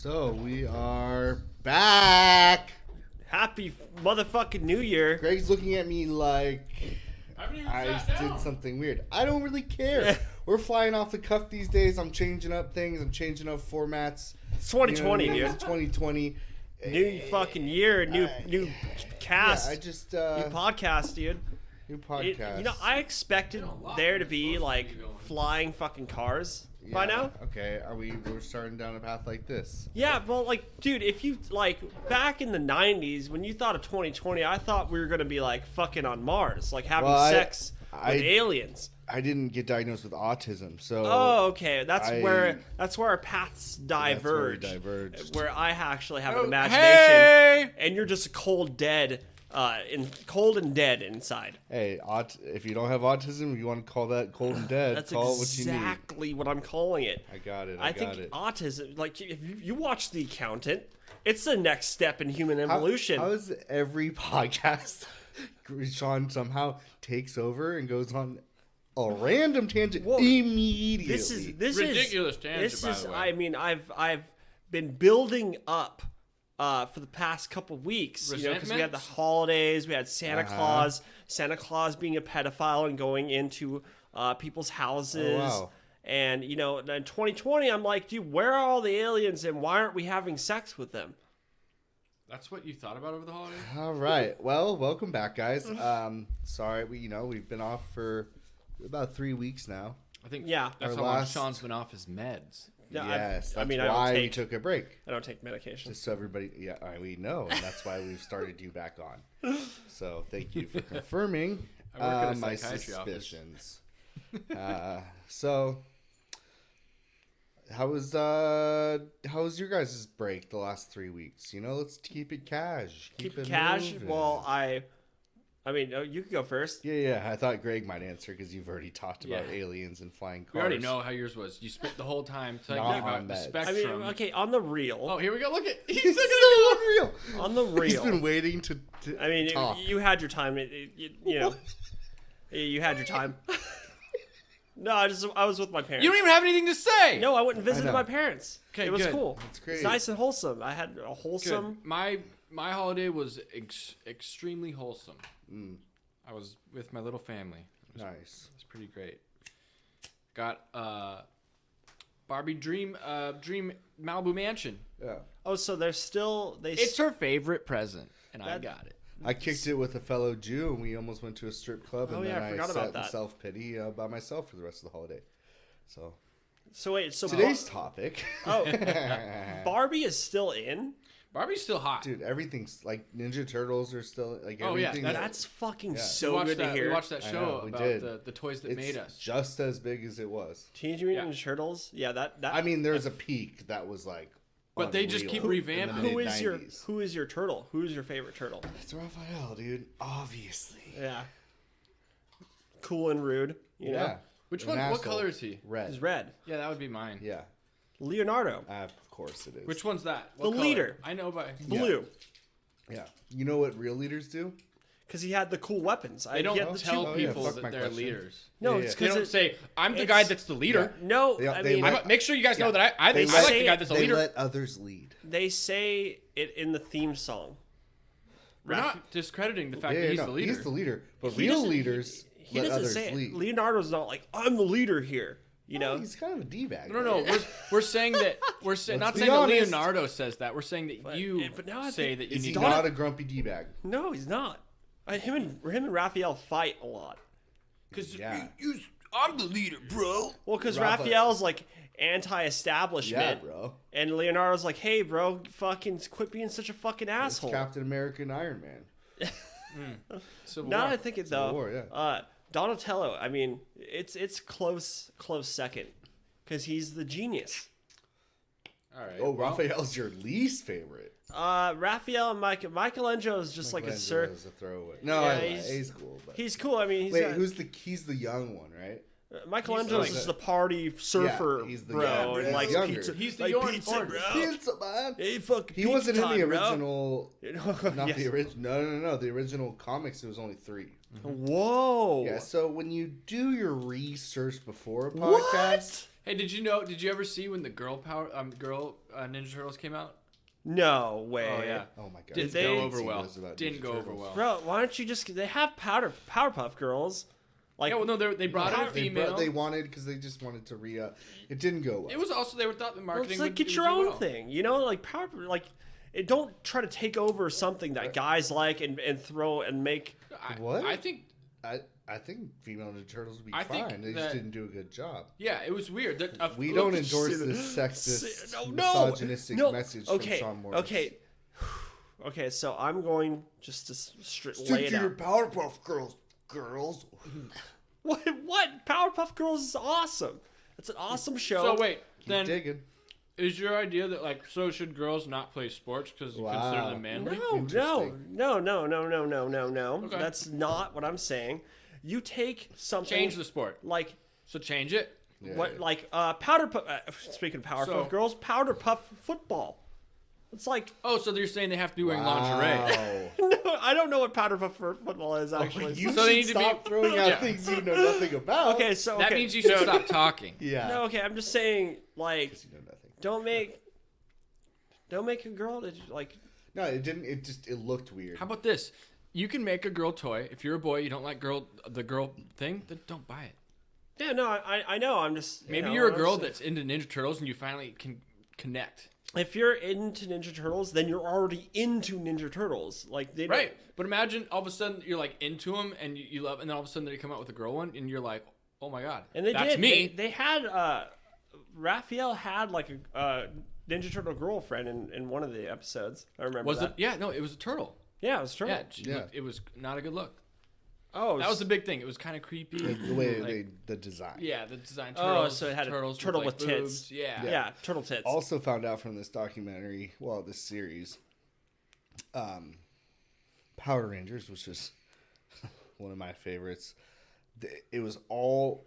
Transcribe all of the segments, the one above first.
So we are back. Happy motherfucking New Year. Greg's looking at me like I did something weird. I don't really care. We're flying off the cuff these days. I'm changing up things. I'm changing up formats. It's 2020, dude. dude. It's 2020. New fucking year, new cast, Yeah, I just new podcast, dude. new podcast. You know, I expected there to be like flying fucking cars by now. Okay, we're starting down a path like this. Yeah, well, like, dude, if you like back in the '90s when you thought of 2020, I thought we were gonna be like fucking on Mars, like having sex with aliens. I didn't get diagnosed with autism, so Oh, okay. That's where our paths diverge. That's where we diverged. Where I actually have an imagination, and you're just cold and dead inside. Hey, if you don't have autism, you want to call that cold and dead. That's call it what you need. exactly what I'm calling it. I got it. I think autism, like if you watch The Accountant, it's the next step in human evolution. How is every podcast Sean somehow takes over and goes on a random tangent immediately? This is ridiculous tangent. By the way. I mean, I've been building up for the past couple weeks, you know, because we had the holidays, we had Santa Claus being a pedophile and going into people's houses. Oh, wow. And you know, in 2020, I'm like, dude, where are all the aliens, and why aren't we having sex with them? That's what you thought about over the holidays? All right. Well, welcome back, guys. Sorry, we've been off for about 3 weeks now. I think Yeah. that's Our how long last- Sean's been off his meds. Yeah, Yes, I that's mean, why we took a break. I don't take medication. Just so everybody, we know, and that's why we've started you back on. So thank you for confirming I work at a my psychiatry office. suspicions. So, how was your guys' break the last 3 weeks? You know, let's keep it cash. Keep it cash. moving. Well, I mean, you could go first. Yeah. I thought Greg might answer because you've already talked about Yeah. aliens and flying cars. We already know how yours was. You spent the whole time talking Not about on the meds. I spectrum. mean, okay, on the real. Oh, here we go. Look at he's He's looking so unreal. On the real. He's been waiting to I mean, talk. you had your time. You know, you had your time. No, I was with my parents. You don't even have anything to say. No, I went and visited know. my parents. Okay, it was good. cool. That's great. It's nice and wholesome. I had a Good. wholesome. My holiday was extremely wholesome. Mm, I was with my little family. nice. It was pretty great. Got Barbie Dream Malibu Mansion. Yeah. Oh, so they're still It's her favorite present, and I That- got it. I kicked it with a fellow Jew, and we almost went to a strip club, and Oh, yeah, then I I forgot sat about in that. self-pity by myself for the rest of the holiday. So So wait, so today's topic, Oh, Barbie is still in. Barbie's still hot. dude, everything's like Ninja Turtles are still like Oh, yeah, everything. That's fucking Yeah. so we good to hear. We watched that I show know, we about did. the toys that it's made us. just as big as it was. Teenage Mutant Ninja Turtles. Yeah, that. I mean, there's a peak that was like. But they just unreal keep in the revamping. mid-90s. who is your turtle? Who is your favorite turtle? It's Raphael, dude. Obviously. Yeah. Cool and rude. You know? Yeah. Which An one? What asshole. color is he? Red. He's red. Yeah, that would be mine. Yeah. Leonardo. Of course it is. Which one's that? The What leader. color? I know by. Blue. Yeah. You know what real leaders do? Because he had the cool weapons. They don't he had the tell Oh, yeah, people fuck my that they're question. leaders. No, Yeah, it's yeah. They because don't say, "I'm the it's- guy that's the leader." No, They- I they mean, let- Make sure you guys know that I They like say the guy that's the They leader. let others lead. they say it in the theme song. We're not discrediting the fact that he's the leader. He's the leader. But He real doesn't- leaders He let doesn't others say it. lead. Leonardo's not like, I'm the leader here. You know? He's kind of a d-bag. No. We're saying that not be saying that honest. Leonardo says that. We're saying that you but now I say think- that you Is he need. not a grumpy d-bag? No, he's not. Him and Raphael fight a lot. Because Yeah. I'm the leader, bro. Well, because Raphael- Raphael's like anti-establishment. Yeah, bro. And Leonardo's like, hey, bro, fucking quit being such a fucking It's asshole. Captain America and Iron Man. Civil Now War. that I think it Civil though, War, yeah. Donatello. I mean, it's close second, because he's the genius. All right. Oh, well, Raphael's your least favorite. Raphael and Michelangelo is just like a sir. Michelangelo's a throwaway. No, Yeah, he's cool. But... He's cool. I mean, Wait, he's the young one, right? Michelangelo's He's just like the party surfer, Yeah, he's the bro, younger- and he's likes younger. pizza. He's the like orange- pizza, orange. bro. Pizza, man. Hey, fucking He wasn't in the time, bro. original. Not Yes. the original. No. The original comics. It was only 3. Whoa. Yeah. So when you do your research before a podcast, Hey, did you ever see when the girl Ninja Turtles came out? No way. Oh yeah. Oh my god. Didn't they- go over well. About Didn't Ninja go over Turtles. well. Bro, why don't you just... They have Powerpuff Girls. Like, Yeah, well, no, they brought in a female. They wanted because they just wanted to re-up. It didn't go well. It was also they were thought the well, marketing. it's like, would, get it your would do own well. thing. You know, like, don't try to take over something that guys like and throw and make... What? I think. I think female Ninja Turtles would be I think fine. They just didn't do a good job. Yeah, it was weird. We don't endorse this sexist, misogynistic message from Sean Morris. Okay, so I'm going just to lay Stick it to your out. Powerpuff Girls. What? Powerpuff Girls is awesome. It's an awesome show. So wait, Keep then digging. is your idea that like so should girls not play sports because you consider them manly? No. Interesting. No. Okay. That's not what I'm saying. You take something... Change the sport. Like... So change it. Yeah, What yeah. like Powderpuff? Speaking of Powerpuff So- Girls, Powderpuff football. It's like Oh, so you're saying they have to be wearing lingerie? Wow. no, I don't know what Powderpuff football is actually. You So they should need to be- stop throwing out Yeah. things you know nothing about. Okay, so That okay. means you should stop talking. Yeah. No, okay, I'm just saying like You know nothing. don't make a girl that like No, it didn't. It looked weird. How about this? You can make a girl toy. If you're a boy, you don't like the girl thing, then don't buy it. yeah, no, I know. I'm just Maybe know, you're a I'm girl just- that's into Ninja Turtles and you finally can connect. if you're into Ninja Turtles, then you're already into Ninja Turtles. Like they don't- Right. But imagine all of a sudden you're like into them and you love, and then all of a sudden they come out with a girl one and you're like, oh my god, And they that's did. me. They had Raphael had like a Ninja Turtle girlfriend in one of the episodes. I remember Was that. it? Yeah, no, it was a turtle. Yeah, it was turtle. Yeah, Yeah. it was not a good look. Oh, That was the big thing. It was kind of creepy. The way Like, the design. yeah, the design. Oh, Turtles, so it had a turtles turtle like, with tits. boobs. Yeah. yeah, turtle tits. Also found out from this documentary, this series, Power Rangers, which is one of my favorites. It was all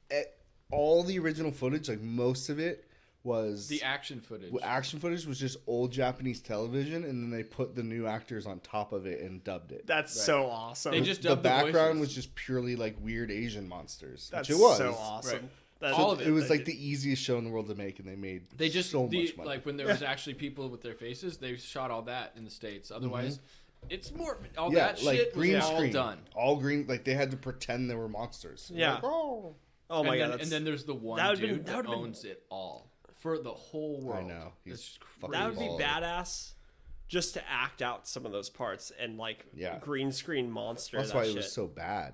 the original footage, like most of it was The action footage. action footage was just old Japanese television, and then they put the new actors on top of it and dubbed it. That's so awesome. They just The dubbed the background voices. was just purely like weird Asian monsters. That's which it was so awesome. Right. That's, All of It was like the easiest show in the world to make, and they made They just so much money. like when there was actually people with their faces, they shot all that in the States. Otherwise, it's more all that like shit green was all screen, done. all green. Like they had to pretend they were monsters. Yeah. Like, oh, oh my and god. then, That's, and then there's the one that would've dude been- that that would've been- owns it all for the whole world. I know. He's It's fucking crazy. that would be baller. badass. Just to act out some of those parts and like Yeah. green screen monster. that's that why shit. it was so bad.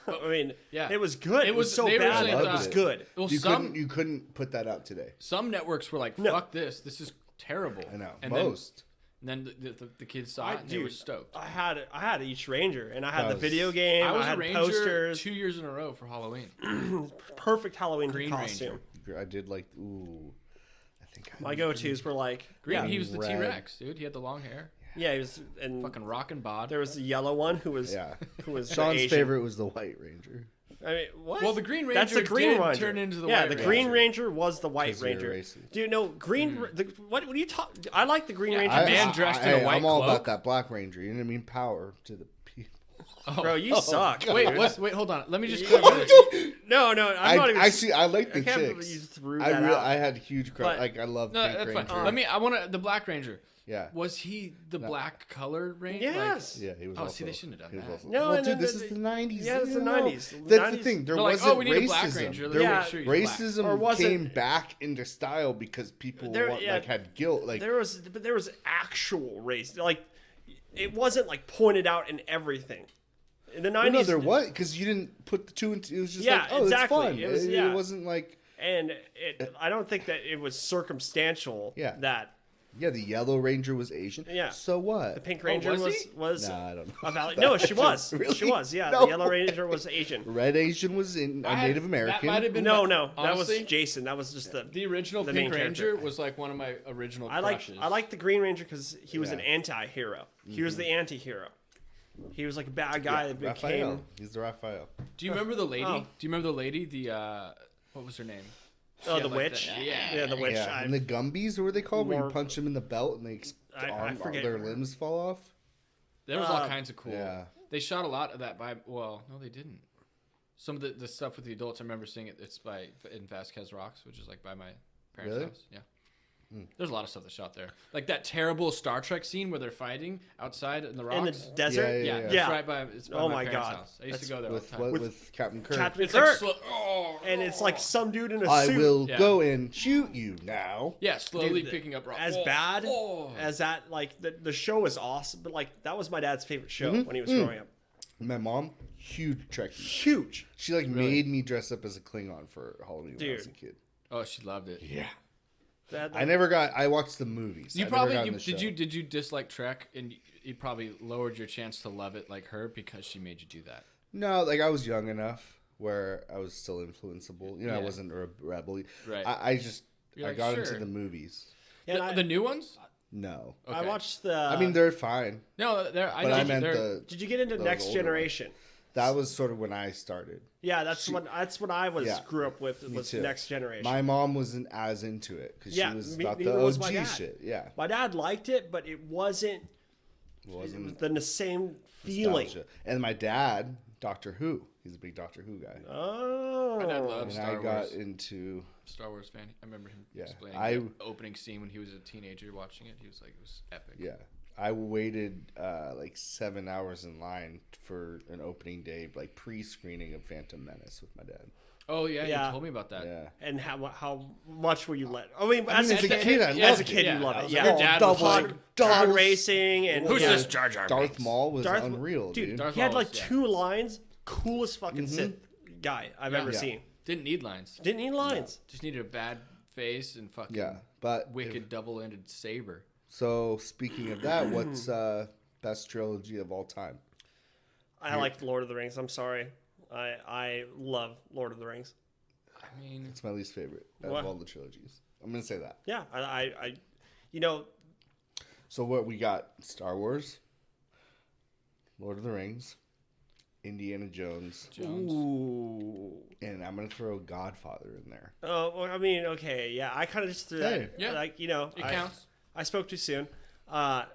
I mean, Yeah. it was good. It was so they bad. originally But it thought- was good. Well, You couldn't put that out today. some networks were like, No. "Fuck this! This is terrible." I know. And Most. then the kids saw it and they were stoked. I had each Ranger, and I had That the was- video game. I was had a ranger posters. 2 years in a row for Halloween. Perfect Halloween Green costume. Ranger. I did like. Ooh, I think I My go-tos were like Green, yeah, he was the Red. T-Rex, dude. He had the long hair, yeah, he was, and fucking rockin' bod. there was the yellow one who was Yeah. who was the Sean's Asian. favorite was the White Ranger. I mean, what? Well, the Green That's the Ranger Green did Ranger. turn into the yeah, White the Ranger. Green Ranger was the White 'Cause you're Ranger. racist. Do you know Green? what are you talking? I like the Green Ranger. I- man dressed in a white I'm all cloak? about that Black Ranger. You know what I mean? Power to the people. Bro, you suck. Wait, dude. wait, hold on. Let me just What? clarify. No, I'm not even. I like the I can't believe chicks. you threw that out. I had huge crush. But- Like I love No, Pink that's Ranger. fine. The Black Ranger. Yeah. Was he the black colored Ranger? Yes. Yeah, he was. Oh, also, see, they shouldn't have he done was that. also- No, well, and dude, then this the- is the '90s. yeah, it's the No. 90s. That's the 90s. thing. There They're like, wasn't oh, we need a Black racism. Ranger. There Yeah. Make sure he's black. racism Or was came it- back into style because people yeah. had guilt. Like there was actual race. Like it wasn't like pointed out in everything. In the 90s, no, there was because you didn't put the two and two. It was just Yeah, like, oh, exactly. it's fun. It was- it yeah. wasn't like and I don't think that it was circumstantial. Yeah. That the Yellow Ranger was Asian. Yeah. So what? the Pink Ranger was was Nah, I don't know. a valley. No, she was. Really? She was. Yeah, No. the Yellow Ranger was Asian. Red Asian was in Native American. That might have been No, my- no, that was honestly, Jason. That was just the original the Pink main Ranger character. was like one of my original I crushes. like the Green Ranger because he was Yeah. an anti-hero. He was the anti-hero. He was like a bad guy that became. Raphael. He's the Raphael. Do you remember the lady? Oh. Do you remember the lady? The what was her name? Oh, Yeah, the like witch. that. Yeah. Yeah, the witch. Yeah, and the Gumbies, what were they called? Where More- you punch them in the belt and they I forget. their limbs fall off. There was all kinds of cool. Yeah. They shot a lot of that by. Well, no, they didn't. some of the stuff with the adults. I remember seeing it. It's in Vasquez Rocks, which is like by my parents' Really? house. Yeah. There's a lot of stuff that's shot there. Like that terrible Star Trek scene where they're fighting outside in the rocks. In the desert? Yeah. It's right by, it's by my parents' house. I used to go there all the time. With Captain Kirk. Captain It's Kirk. like And it's like some dude in a I suit. will Yeah. go and shoot you now. Yeah, slowly Dude, picking up rocks. As bad as that, like, the show was awesome, but, like, that was my dad's favorite show when he was growing up. My mom, huge Trekkie. Huge. She like made me dress up as a Klingon for Halloween when I was a Dude. kid. Oh, she loved it. Yeah. That, I watched the movies. You I probably never got in the show. did you dislike Trek and you probably lowered your chance to love it like her because she made you do that. No, like I was young enough where I was still influenceable. You know, I Yeah. wasn't a rebel. Right. I just You're I like, got sure. into the movies. and The new ones? No. Okay. I watched the. I mean, they're fine. No, they're. I But know I meant they're, the. Did you get into those Next older Generation? That was sort of when I started. Yeah, that's what I was Yeah. grew up with. Me Was too. Next Generation. My mom wasn't as into it because Yeah, she was me- about the neither was my OG dad. shit. Yeah. My dad liked it, but it wasn't It wasn't the same feeling. nostalgia. And my dad, Doctor Who. He's a big Doctor Who guy. Oh, My dad loves And Star I got Wars. into Star Wars fan. I remember him Yeah, explaining the opening scene when he was a teenager watching it. He was like, it was epic. yeah. I waited like 7 hours in line for an opening day, like pre-screening of Phantom Menace with my dad. Oh yeah, Yeah. you told me about that. Yeah. And how much were you let? I mean, as a kid, I as a loved kid, it. you love I it. was Yeah, like, your dad was pod, like, pod Darth- racing and Who's yeah. this Jar Jar? Darth Binks? Maul was Darth- unreal, dude. Darth He had Maul like was- yeah. 2 lines. Coolest fucking Mm-hmm. Sith guy I've ever Yeah. seen. Didn't need lines. Didn't need lines. Just needed a bad face and fucking Yeah, but wicked double-ended saber. So speaking of that, what's best trilogy of all time? I like Lord of the Rings. I'm sorry. I love Lord of the Rings. I mean, It's my least favorite of What? all the trilogies. I'm gonna say that. Yeah, I you know, So what we got? Star Wars, Lord of the Rings, Indiana Jones, ooh. and I'm gonna throw Godfather in there. Oh, well, I mean, okay, yeah. I kind of just threw Hey. that. Yeah. Like, you know, it counts. I spoke too soon. I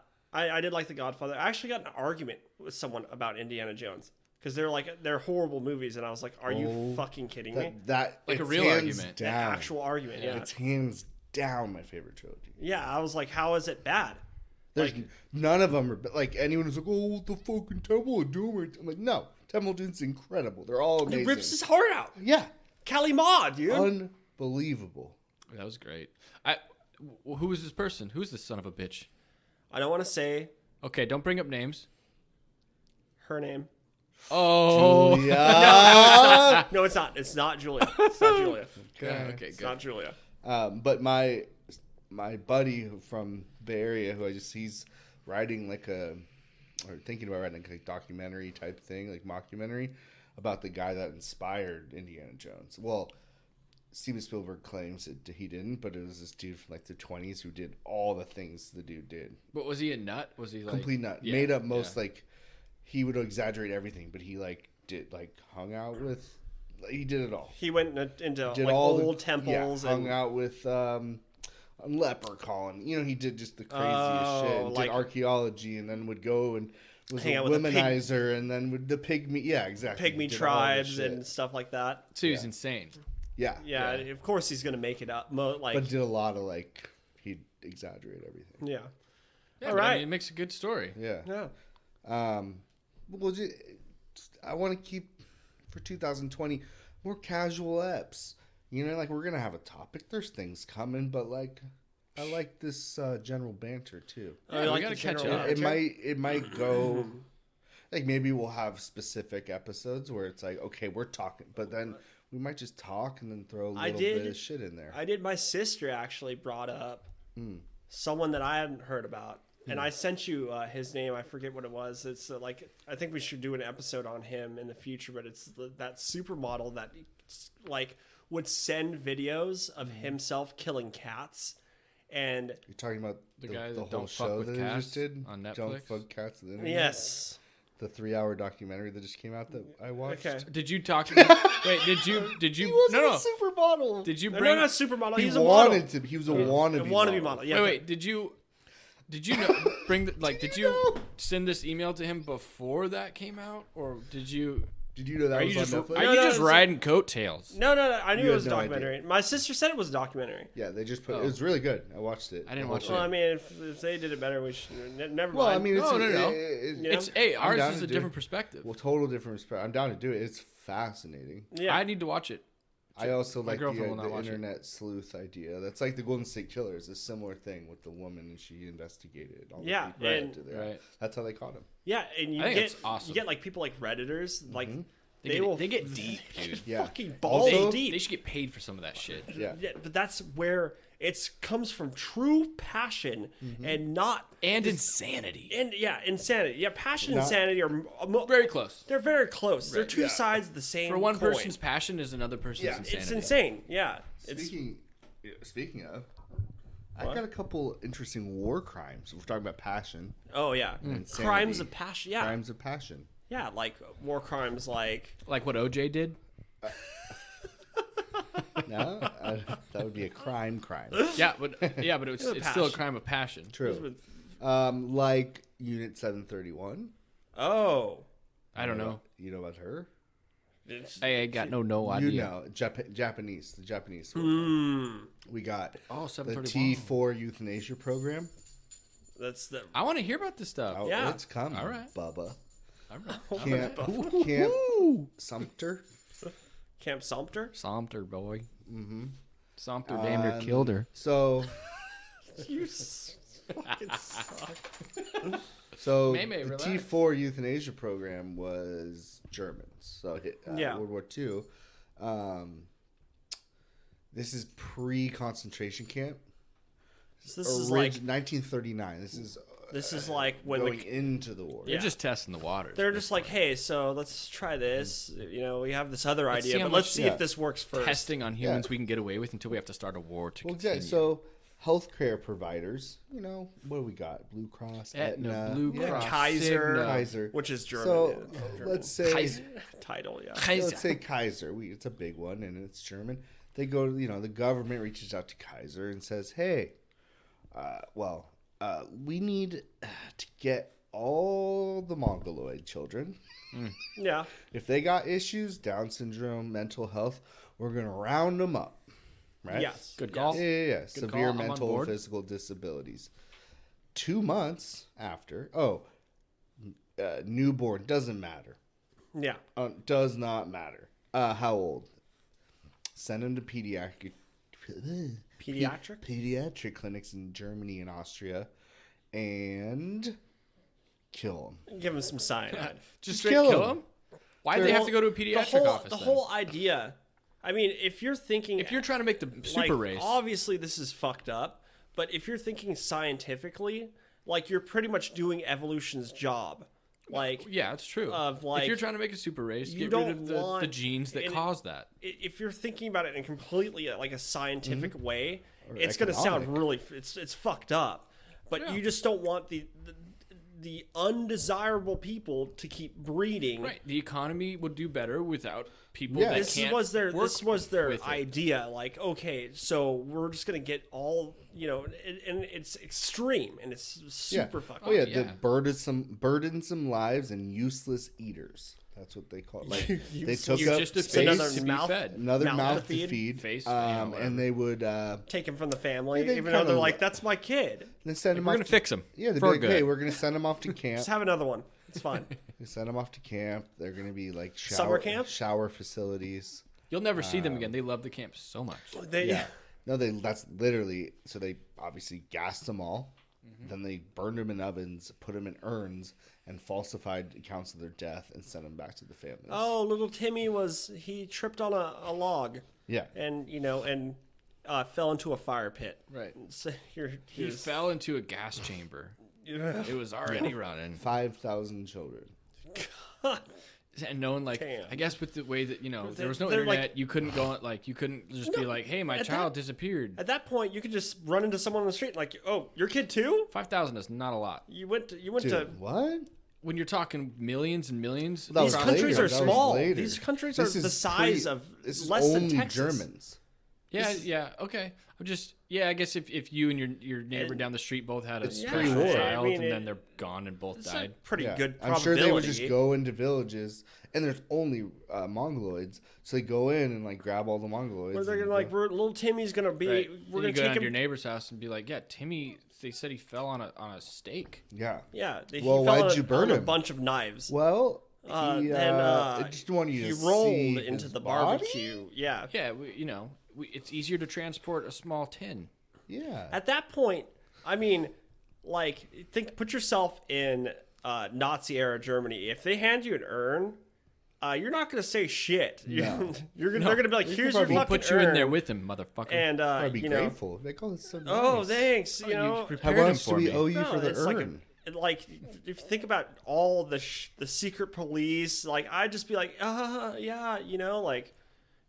did like The Godfather. I actually got in an argument with someone about Indiana Jones because they're horrible movies, and I was like, "Are you fucking kidding me?" That Like a it's real hands argument. An Down. actual argument. Yeah. It's hands down my favorite trilogy. Yeah. I was like, "How is it bad?" There's none of them are like anyone who's like, oh, the fucking Temple of Doom. I'm like, no, Temple of Doom's incredible. They're all amazing. He rips his heart out. Yeah, Kali Ma, dude. unbelievable. That was great. Who is this person? Who's this son of a bitch? I don't want to say Okay, don't bring up names. her name. Oh, Yeah. No, it's not. It's not Julia. It's not Julia. okay, It's good. not Julia. But my buddy from Bay Area, who he's writing or thinking about writing like a documentary type thing, like mockumentary, about the guy that inspired Indiana Jones. Well, Steven Spielberg claims he didn't, but it was this dude from like the 20s who did all the things the dude did. But was he a nut? Was he like Complete nut. Yeah, Made up most yeah. like he would exaggerate everything, but he hung out with. He did it all. He went into Did like all old the, temples yeah, hung and out with Leprechaun. You know, he did just the craziest Oh, shit. like- Did archaeology, and then would go and was Hang a out with the pig- womanizer, and then with the pygmy. Yeah, exactly. He pygmy did all this tribes shit. and stuff like that. So he's insane. yeah, Yeah, of course he's gonna make it up. Like, but did a lot of he'd exaggerate everything. yeah, Yeah, All but I right. mean, it makes a good story. Yeah. yeah. Well, I want to keep for 2020 more casual eps. You know, we're gonna have a topic. There's things coming, but I like this general banter too. I we like gotta the catch general up. manager. It might go maybe we'll have specific episodes where it's like, okay, we're talking, but then we might just talk and then throw a little bit of shit in there. I did. My sister actually brought up someone that I hadn't heard about, and I sent you his name. I forget what it was. It's I think we should do an episode on him in the future. But it's that supermodel that would send videos of himself killing cats, and You're talking about The guy that whole Don't Fuck show with that they Cats just did on Don't Netflix? Fuck Cats. On the internet? yes, The 3-hour documentary that just came out that I watched. okay. Did you talk to me? Wait, did you He wasn't no a supermodel. Did you No, bring not supermodel. He He's a model. wanted to. He was a wannabe model. Yeah. Wait, did you know, did you send this email to him before that came out, or did you Did you know that Are was you on just Netflix? are No, you no, just it's- riding coattails? No, I knew You it had was a no documentary. My sister said it was a documentary. Yeah, they just put Oh. it was really good. I watched it. I didn't the watch whole Well, I thing. mean, if they did it better, we should. Never mind. Well, I mean, it's No. Yeah. It's ours down is to a do- different perspective. well, total different respect. I'm down to do it. It's fascinating. yeah. I need to watch it. I also My like girlfriend will not the watch it. internet sleuth idea. That's like the Golden State Killers, a similar thing with the woman, and she investigated all the Yeah, people and- to there. Right. That's how they caught him. Yeah, and you I think get it's awesome. you get like people like Redditors, like They get deep, dude. Yeah. fucking balls Also- deep. They should get paid for some of that shit. Yeah. Yeah, but that's where it comes from true passion and not And insanity. insanity. Yeah, passion and Not- insanity are Very close. they're very close. They're two yeah. sides of the same. For one coin. person's passion is another person's Yeah. insanity. it's insane. Yeah, it's Speaking of, I've got a couple interesting war crimes. We're talking about passion, oh yeah, insanity, crimes of passion. Yeah, crimes of passion. yeah, like war crimes, like Like what OJ did. No, that would be a crime. Yeah, but it's still a passion. crime of passion. True. Like Unit 731. oh, I don't know. You know about her? it's, I got no idea. You know, Japanese. The Japanese. We got Oh, the 731. T4 euthanasia program. that's the I want to hear about this stuff. Oh, Yeah. it's coming. All right. Bubba. All right. Camp Sumter. Camp Sumter. Sumter, boy. Mm-hmm. Sumter damn near killed her. So, You fucking suck. the relax. T4 euthanasia program was Germans. So, Yeah. World War II. This is pre-concentration camp. So this is like 1939. This is like when going the, into the war. You're just testing the waters. they're just like, hey, so let's try this. You know, we have this other Let's see idea, how but let's much- see yeah. if this works first. testing on humans we can get away with until we have to start a war to Well, continue. exactly. So, healthcare providers, what do we got? Blue Cross, Aetna, Aetna, Blue yeah. Cross, Kaiser, Cigna. Kaiser. which is German. So, German let's say Kaiser. title, yeah. let's say Kaiser. It's a big one, and it's German. They go, the government reaches out to Kaiser and says, "Hey, we need to get all the Mongoloid children. Yeah. If they got issues, Down syndrome, mental health, we're gonna round them up, right? Yes. Good call. Yeah. Good call. Severe I'm on mental or board. physical disabilities. 2 months after, newborn doesn't matter. Yeah. Does not matter. How old? Send them to pediatric clinics in Germany and Austria, and kill them. Give him some cyanide. Just straight kill kill 'em. them? Why do they have to go to a pediatric office? The then? whole idea. I mean, if you're thinking, If you're trying to make the like, super race, obviously this is fucked up. But if you're thinking scientifically, like you're pretty much doing evolution's job. Like yeah, it's true. of, like, if you're trying to make a super race, you get rid don't of the want- genes that and it- cause that. if you're thinking about it in completely like a scientific Mm-hmm. way, it's going to sound economic. really it's fucked up. But you just don't want the undesirable people to keep breeding. Right, the economy would do better without people Yeah. that This can't was their work with it. idea. Like, okay, so we're just gonna get all and it's extreme and it's super fucking. Oh yeah, yeah. the burdensome lives and useless eaters. That's what they call it. Like they took You're up just a space, another face to be mouth- fed. another mouth mouth to to feed. feed, Face, yeah, whatever. and they would Take him from the family, they even though kinda they're like, look- "That's my kid." then send them We're off. gonna fix them. Yeah, they'd be for like, good. hey, we're gonna send them off to camp. Just have another one. It's fine. We send them off to camp. They're gonna be like Summer camp? shower facilities. You'll never see them again. They love the camp so much. They, Yeah. No, that's literally, so they obviously gassed them all. Mm-hmm. Then they burned them in ovens, put them in urns, and falsified accounts of their death and sent them back to the families. Oh, little Timmy he tripped on a log Yeah. and fell into a fire pit. Right. So He here's fell into a gas chamber. It was already running. 5,000 children. And knowing, like, Damn. I guess with the way that, there was no they're internet, like- you couldn't go, like, you couldn't just be like, hey, my at child that- disappeared. At that point, you could just run into someone on the street like, "Oh, your kid too? 5,000 is not a lot. You went to Dude, what? When you're talking millions and millions, That was These later. countries are That was small. later. These countries This are is the size pre- of this is less than only Texas. Germans. Yeah. Okay. I guess if you and your neighbor down the street both had a special pre-war. child, and then they're gone and both It's died. a pretty Yeah. good I'm probability. sure they would just go into villages, and there's only mongoloids, so they go in and like grab all the mongoloids. Where they're gonna like, little Timmy's gonna be. Right. We're Then gonna you go take down to him. your neighbor's house and be like, yeah, Timmy. They said he fell on a stake. Yeah. Yeah. He Well, fell why'd on you burn a him? bunch of knives. Well, Then I just want you he to rolled see into his the body? barbecue. Yeah. Yeah, it's easier to transport a small tin. Yeah. At that point, I mean, like, put yourself in Nazi era Germany. If they hand you an urn, you're not gonna say shit. No. They're gonna be like, here's your We'll fucking put you urn. in there with him, motherfucker. And I'd be you know, grateful. Like, oh, it's so nice. oh, thanks. You know, How prepared him much do for we me. owe you No, for the it's urn? like if you think about all the secret police, like I'd just be like, yeah, you know, like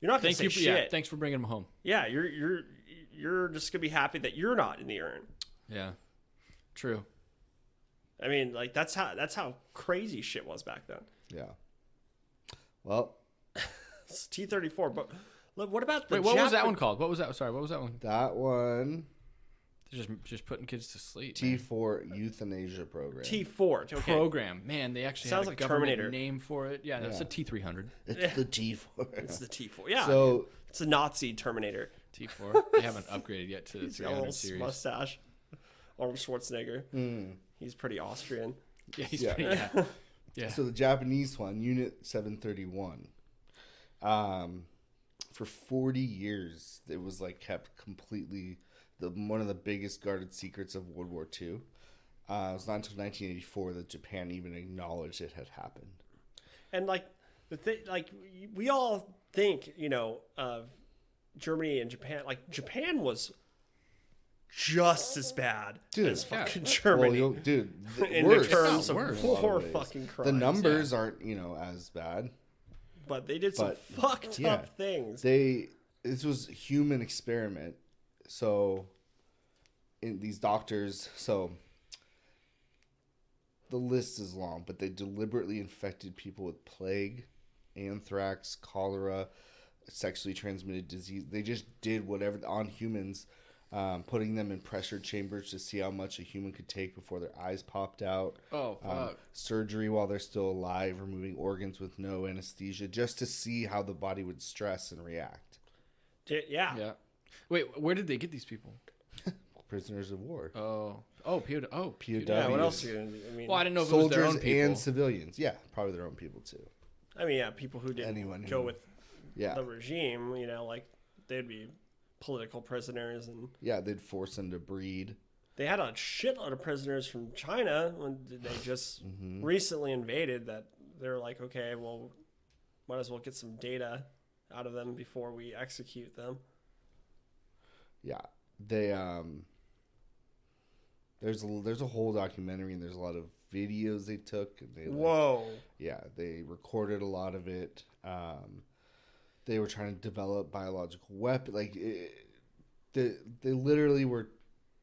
you're not gonna Thank say you. For, shit. yeah, thanks for bringing him home. Yeah, you're just gonna be happy that you're not in the urn. Yeah, true. I mean, like that's how crazy shit was back then. Yeah. Well, It's T-34, but look, what about the Wait, what was that one called? What was that? Sorry, what was that one? that one, Just putting kids to sleep. T4 euthanasia program. T4. Okay. Program. Man, they actually Sounds had a like government Terminator. name for it. Yeah, that's Yeah. a T300. It's the T4. It's the T4. Yeah. So it's a Nazi Terminator. T4. They haven't upgraded yet to the He's got a little 300 series. mustache. Arnold Schwarzenegger. He's pretty Austrian. Yeah, he's Yeah. pretty. Yeah. So the Japanese one, Unit 731, for 40 years, it was like kept completely one of the biggest guarded secrets of World War II. It was not until 1984 that Japan even acknowledged it had happened. And like the thing, like we all think, you know, of Germany and Japan. Like Japan was just as bad as fucking Germany. Well, dude, in worse. terms It's not of worse. war Ways. fucking crimes. The numbers aren't, as bad. but they did some but, fucked yeah. up things. This was a human experiment. So in these doctors, so the list is long, but they deliberately infected people with plague, anthrax, cholera, sexually transmitted disease. They just did whatever on humans, putting them in pressure chambers to see how much a human could take before their eyes popped out. Oh, fuck. Surgery while they're still alive, removing organs with no anesthesia, just to see how the body would stress and react. Yeah. Yeah. Wait, where did they get these people? Prisoners of war. POW. POW. Yeah, what else are you gonna do? I mean, Well, I didn't know if it was their Soldiers own people. and civilians. Yeah, probably their own people too. people who didn't Anyone go who- with Yeah. the regime, like they'd be political prisoners, and Yeah, they'd force them to breed. they had a shitload of prisoners from China when they just recently invaded. That they're like, okay, well, might as well get some data out of them before we execute them. Yeah, they there's a whole documentary and there's a lot of videos they took. And they recorded a lot of it. They were trying to develop biological weapons. They literally were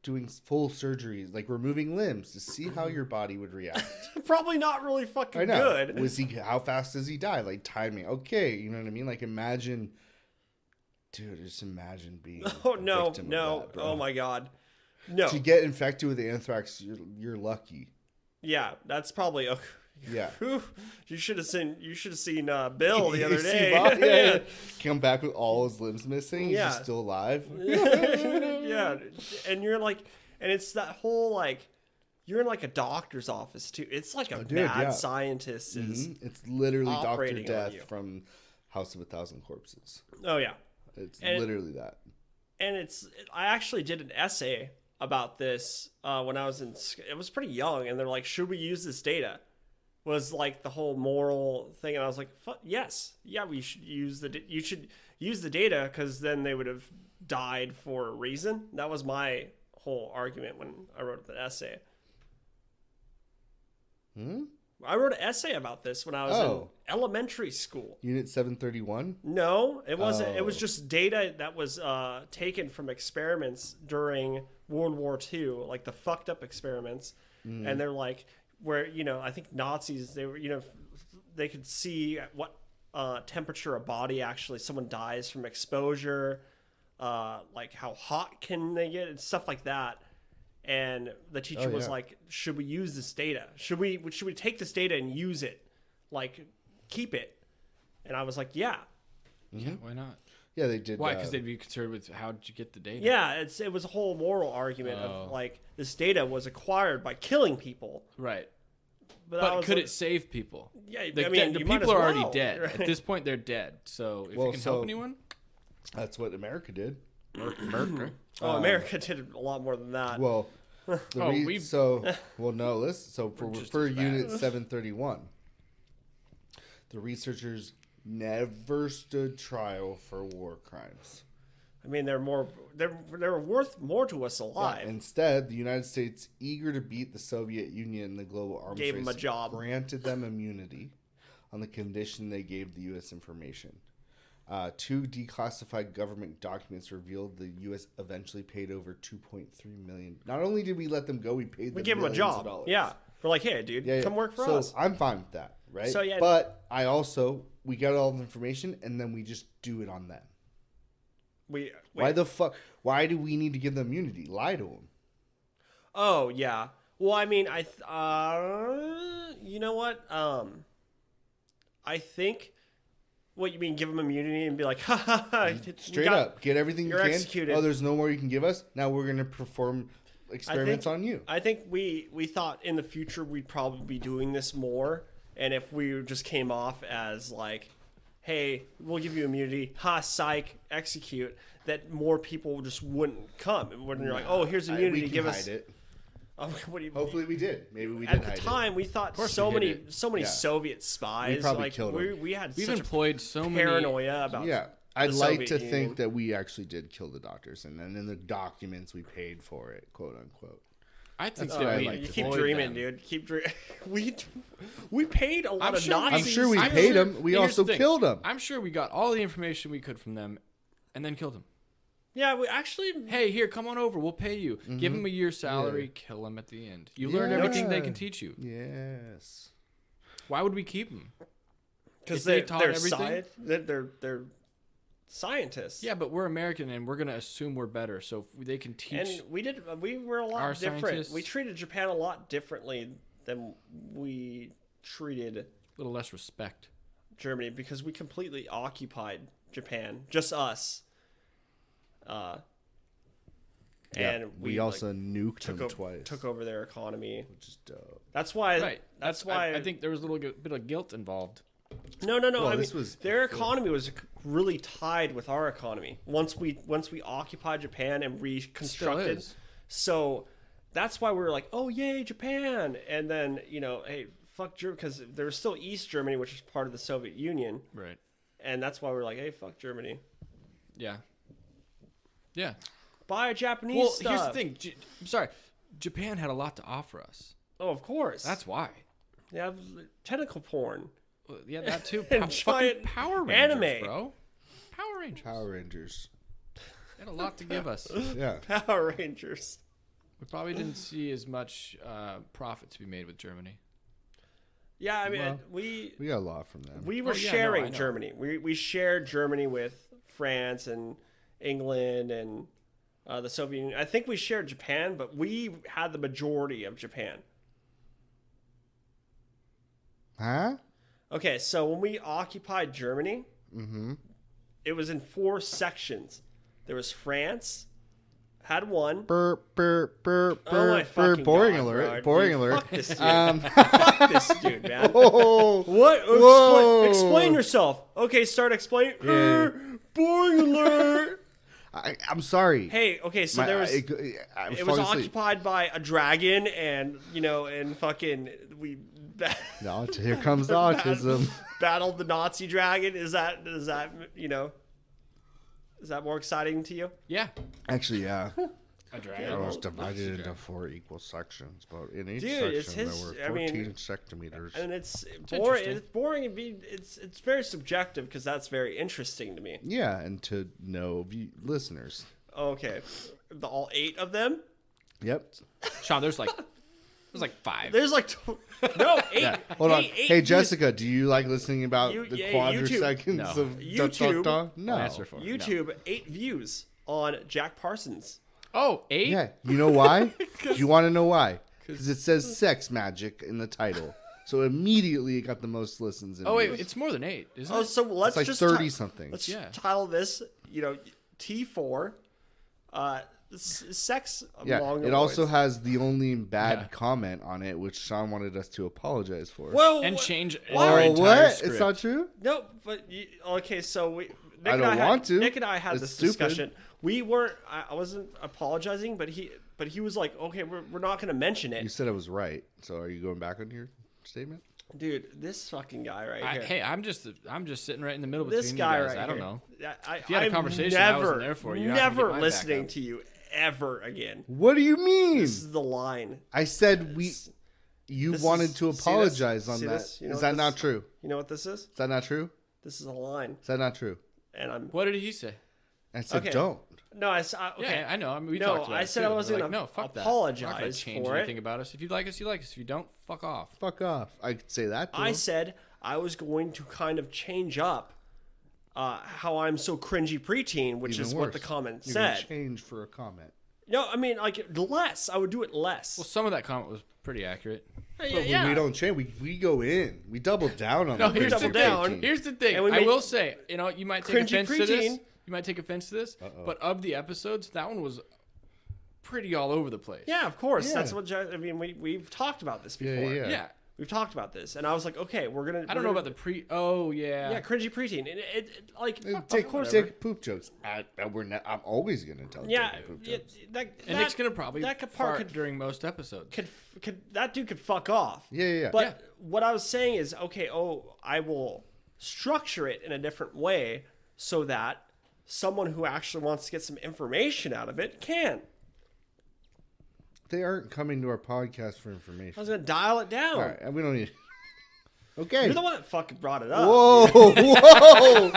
doing full surgeries, like removing limbs to see how your body would react. Probably not really fucking I know. good. How fast does he die? Like timing. Okay, you know what I mean? Like imagine, dude, just imagine being. Oh a no, victim of no! that, bro. Oh my god, no! To get infected with anthrax, you're lucky. Yeah, that's probably. Yeah. You should have seen Bill the other You see day. Bob? Yeah. Come back with all his limbs missing. He's Yeah. just still alive. Yeah, and you're like, and it's that whole like, you're in like a doctor's office too. It's like a mad scientist is. It's literally Dr. operating on Death you. from House of a Thousand Corpses. Oh yeah, It's And- literally that. and I actually did an essay about this when I was it was pretty young, and they're like, should we use this data? Was like the whole moral thing, and I was like, yes, yeah, we should use you should use the data, because then they would have died for a reason. That was my whole argument when I wrote the essay. I wrote an essay about this when I was in elementary school. Unit 731? No, it wasn't. It was Oh. just data that was taken from experiments during World War II, like the fucked up experiments. And they're like, where, I think Nazis, they were, they could see at what temperature a body someone dies from exposure. like how hot can they get and stuff like that. And the teacher was like, should we use this data? Should we take this data and use it? Like, keep it? And I was like, yeah. Yeah, why not? Yeah, they did. Why? Because they'd be concerned with how did you get the data? Yeah, it was a whole moral argument of like this data was acquired by killing people. Right. But could it save people? Yeah, The I mean, the you might people as are already well, dead. right? At this point, they're dead. So if it can help anyone, That's what America did. America. America did a lot more than that. Well, no. Listen. So just for as bad. Unit 731, the researchers never stood trial for war crimes. I mean, they were worth more to us alive. Instead, the United States, eager to beat the Soviet Union in the global arms Gave race, them a job. granted them immunity on the condition they gave the U.S. information. 2 declassified government documents revealed the U.S. eventually paid over $2.3 million. Not only did we let them go, we paid them. We gave them a millions job. of dollars. Yeah, we're like, hey, dude, come work for us. So I'm fine with that, right? So, yeah. But we got all the information and then we just do it on them. Why the fuck? Why do we need to give them immunity? Lie to them. Oh yeah. Well, I mean, you know what? I think. What you mean? Give them immunity and be like, ha ha ha! Straight up, get everything you can. Executed. Oh, there's no more you can give us. Now we're gonna perform experiments on you. I think we thought in the future we'd probably be doing this more, and if we just came off as like, hey, we'll give you immunity, ha, psych, execute, that more people just wouldn't come. And when you're like, oh, here's immunity, we can give hide us. it. What do you Hopefully we did. Maybe we did. At the time, we thought so we many hid it. Yeah. Soviet spies. We probably like killed them. we had We've such employed so many paranoia about. Yeah, I'd the like Soviet to Union. think that we actually did kill the doctors, and then in the documents we paid for it, quote unquote. I think That's that what I we like You to keep employed dreaming, them. dude. Keep dreaming. we paid a lot I'm of sure we- Nazis. I'm sure we I'm paid sure- them. We here's also the thing. killed them. I'm sure we got all the information we could from them, and then killed them. Yeah, we actually. Hey, here, come on over. We'll pay you. Give them a year's salary. Kill them at the end. You learn everything they can teach you. Yes. Why would we keep them? Because they they're taught everything? They're scientists. Yeah, but we're American, and we're gonna assume we're better. So if they can teach. And we were a lot our different. scientists- We treated Japan a lot differently than we treated a little less respect. Germany because we completely occupied Japan, just us. And we also nuked them took twice. took over their economy. Which is dope. That's why. Right. That's why. I think there was a little bit of guilt involved. No. Well, I mean, this was their before. economy was really tied with our economy. Once we occupied Japan and reconstructed, is. so that's why we were like, oh yay, Japan! And then hey, fuck Germany, because there was still East Germany, which was part of the Soviet Union, Right. and that's why we were like, hey, fuck Germany, Yeah. Yeah. buy Japanese Well, stuff. here's the thing. I'm sorry. Japan had a lot to offer us. Oh, of course. That's why. they have tentacle porn. Well, yeah, that too. And Fucking giant Power Rangers, anime. bro. Power Rangers. Power Rangers. They had a lot to give us. Yeah. Power Rangers. We probably didn't see as much profit to be made with Germany. Yeah, I mean, Well, we We got a lot from them. were Oh, yeah, sharing no, I know. Germany. We shared Germany with France and England and the Soviet Union. I think we shared Japan, but we had the majority of Japan. Huh? Okay, so when we occupied Germany, Mm-hmm. it was in 4 sections. There was France, had one. Burp, burp, burp, Oh my burp, fucking burp. Boring God, alert. bro. Boring Dude, alert. fuck this dude. Fuck this dude, man. Oh. What? Whoa. Explain yourself. Okay, start explaining. Yeah. Boring alert. I'm sorry. Hey, okay, so there was it was occupied by a dragon, and and fucking we No, here comes the autism. battled the Nazi dragon. Is that is that more exciting to you? Yeah. Actually, yeah. A It dragon. was divided into 4 equal sections, but in each Dude, it's section his- there I were mean, 14 centimeters. And it's boring. interesting. It's boring and it's very subjective because that's very interesting to me. Yeah, and to know listeners. Okay, all 8 of them. Yep. Sean, there's like 5. There's like no 8. Yeah. Hold on. Eight Hey, views. Jessica, do you like listening about the YouTube. quadriseconds No. of YouTube. da? No. I'll answer for it. YouTube 8 views. on Jack Parsons. Oh, 8? Yeah, you know why? Do you want to know why? Because it says sex magic in the title. So immediately it got the most listens. Oh, wait, it's more than 8, isn't it? So let's like just 30 something. Let's Yeah. title this, T4, sex Yeah, among it also boys. has the only bad comment on it, which Sean wanted us to apologize for. Whoa, And wh- change Oh, our entire what? script. It's not true? No, but okay. So Nick I and don't want to. Nick and I had It's this stupid. discussion. We weren't. I wasn't apologizing, but he was like, okay, we're not going to mention You it, said I was right. So are you going back on your statement? dude. This fucking guy right here. Hey, I'm just sitting right in the middle this between guy you guys. right I don't here. know. If you had a conversation, I wasn't there for you. You're not gonna Never get mine back listening up. to you ever again. What do you mean? This is the line. I said you This wanted is- to see this? apologize on See that. this? You know Is what that not this- true? You know what this is? Is that not true? This is a line, Is that not true? and I'm What did he say? I said Okay. don't. no. Okay. Yeah, I know. I mean, we No, talked about I it said too. I We're wasn't like, gonna no, fuck that. apologize I'm not gonna change for it. anything about us. If you like us, you like us. If you don't, fuck off. Fuck off. I could say that to I him. said I was going to kind of change up how I'm so cringy preteen, which Even is what the worse. comment You're gonna said. change for a comment. No, I mean like less. I would do it less. Well, some of that comment was pretty accurate. But when we don't change, we go in. We double down on No, the here's double the down. thing. Here's the thing. And we I made- will say, you might take Cringy offense to this. preteen. You might take offense to this, but of the episodes, that one was pretty all over the place. Yeah, of course. Yeah. That's what I mean. We've talked about this before. Yeah. Yeah. We've talked about this, and I was like, okay, we're gonna. I don't know about the Oh yeah. Yeah, cringy preteen, and it like Take, of course. take poop jokes. I'm always gonna tell. Yeah, taking poop yeah, jokes. And Nick's gonna probably that could fart could during most episodes. could that dude could fuck off. Yeah. But what I was saying is, okay, I will structure it in a different way so that someone who actually wants to get some information out of it can. They aren't coming to our podcast for I information. was gonna dial it down. All right, and we don't need. Okay. You're the one that fucking brought it up. Whoa!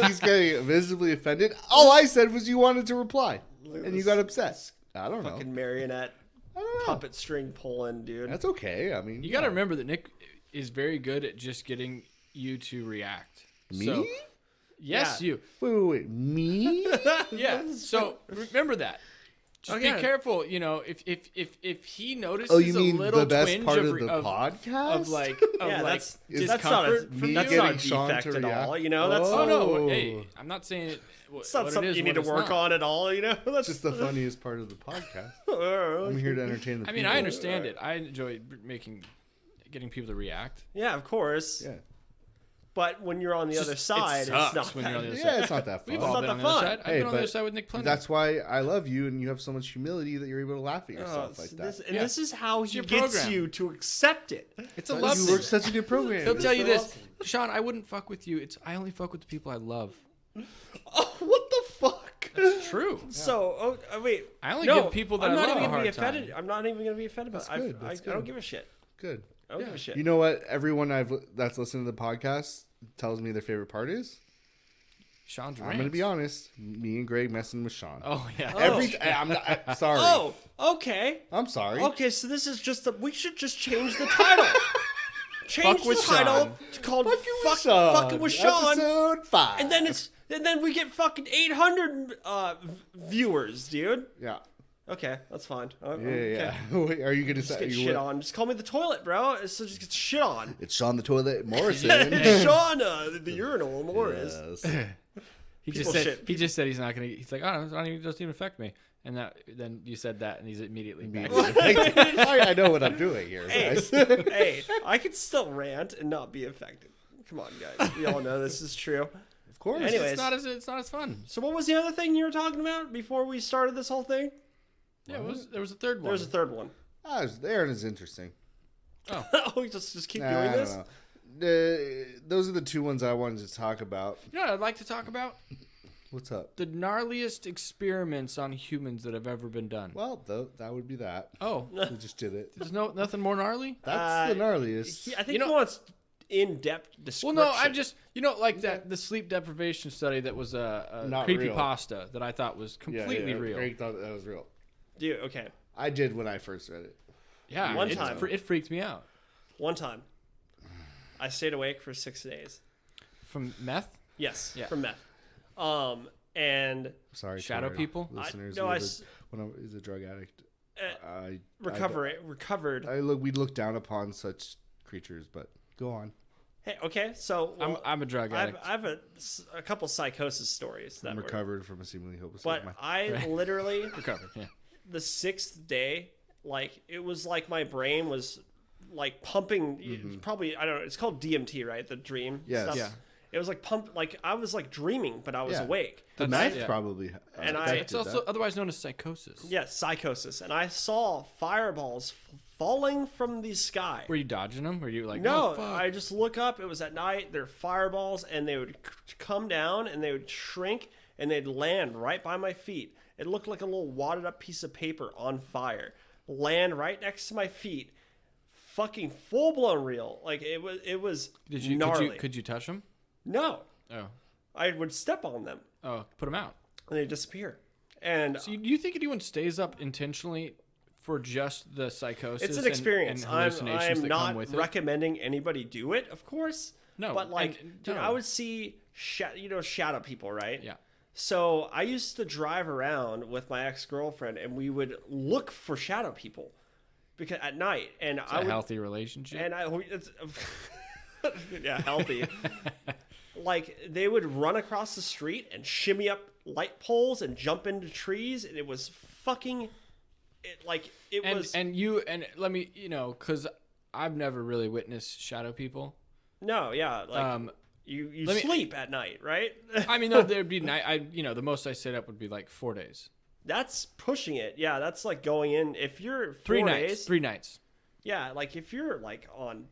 He's getting visibly offended. All I said was you wanted to reply, and you got upset. I don't know. Fucking marionette I don't know. puppet string pulling, dude. That's okay. I mean, You got to remember that Nick is very good at just getting you to react. me. So, yes, Yeah. you. Wait. Me? Yeah. So remember that. Just Okay. be careful. If he notices Oh, you a mean little the best twinge part of, of the of, podcast? of like Yeah, that's not a, discomfort. Me that's getting not a Sean defect to at react? all. You know, that's Oh no! Oh. Hey, I'm not saying it. it's not what it something is you and need to what it's work not. on at all. You know, that's Just the funniest part of the podcast. I'm here to entertain the I mean, people. I understand it. I enjoy getting people to react. Yeah, of course. Yeah. But when you're on the other side, it's sucks not. when you're on the other Yeah, side. it's not that We've fun. all not been on that the other fun. side. I've Hey, been on the but other side with Nick plenty. That's why I love you, and you have so much humility that you're able to laugh at Oh, yourself like that. This is how he your gets program. you to accept it. It's a But love you thing. work such a good program. He'll tell you so this, Sean. I wouldn't fuck with you. I only fuck with the people I love. Oh, what the fuck? It's true. So, wait. I only no, give people that I'm I not love even a gonna be hard offended. time. I'm not even gonna be offended by That's it. good, I that's don't good. give a shit. Good. I don't give a shit. You know what? Everyone that's listening to the podcast tells me their favorite part is. Sean's I'm gonna be honest. Me and Greg messing with Sean. Oh yeah. I'm not. Sorry. Oh, okay. I'm sorry. Okay, so this is just we should just change the title. Change Fuck with the title Sean. to called Sean. Fucking with Sean. Episode 5. And then we get fucking 800 viewers, dude. Yeah. Okay, that's fine. Yeah. Okay. Wait, are you gonna Just say get you shit were- on. Just call me the toilet, bro. So just get shit on. It's Sean the Toilet Morrison. Sean, the urinal, Morris. Yes. He People just said shit. he just said he's not gonna. He's like, oh, it doesn't even affect me. And then you said that, and he's immediately back. I know what I'm doing here, Hey, guys. hey, I can still rant and not be affected. Come on, guys. We all know this is true. Of course. Anyways. It's not as fun. So what was the other thing you were talking about before we started this whole thing? Yeah, there was a third one. There was a third one. They aren't as interesting. Oh, we just keep Nah, doing I this? don't know. Those are the two ones I wanted to talk about. You know what I'd like to talk about? What's up? The gnarliest experiments on humans that have ever been done. Well, that would be that. Oh, We just did it. there's nothing more gnarly? That's the gnarliest. I think You know- he wants in-depth Well, description. no, I'm just like that the sleep deprivation study that was a Not real. creepypasta that I thought was completely real. Greg thought that was real. Dude, okay. I did when I first read it. Yeah, One time. it freaked me out. One time, I stayed awake for 6 days. From meth? Yes, Yeah. from meth. and Sorry, Shadow to our people? listeners. No, When I was a drug addict, recovered. We look down upon such creatures, but go on. Hey, okay, so I'm a drug addict. I have a couple psychosis stories that I'm were, recovered from a seemingly hopeless but life. I literally Recovered. Yeah. the 6th day, like it was like my brain was like pumping. Probably I don't know. It's called DMT, right? The dream. Yes. Stuff. Yeah. It was like pump. Like I was like dreaming, but I was Yeah. awake. The That's- knife yeah. probably. And It's also otherwise known as psychosis. Yeah, psychosis, and I saw fireballs falling from the sky. Were you dodging them? Were you like, No, oh, fuck? I just look up. It was at night. They're fireballs, and they would come down, and they would shrink, and they'd land right by my feet. It looked like a little wadded up piece of paper on fire. Land right next to my feet. Fucking full blown real. Like it was. Did you? gnarly. Could you touch them? No, Oh. I would step on them, Oh, put them out. and they disappear. And So do you think anyone stays up intentionally for just the psychosis? it's an experience. And hallucinations I'm that not come with it? recommending anybody do it, of course. No, but like, and- dude, no. I would see shadow people, right? Yeah. So I used to drive around with my ex-girlfriend, and we would look for shadow people because at night, and It's I a would, healthy relationship. and it's, yeah, healthy. Like they would run across the street and shimmy up light poles and jump into trees, and it was fucking. It was And let me, because I've never really witnessed shadow people. no, yeah, like you let me- sleep at night, right? I mean, no, there'd be night. The most I stayed up would be like 4 days, That's pushing it. Yeah, that's like going in. If you're 3 4 nights, days, 3 nights. yeah, like if you're like on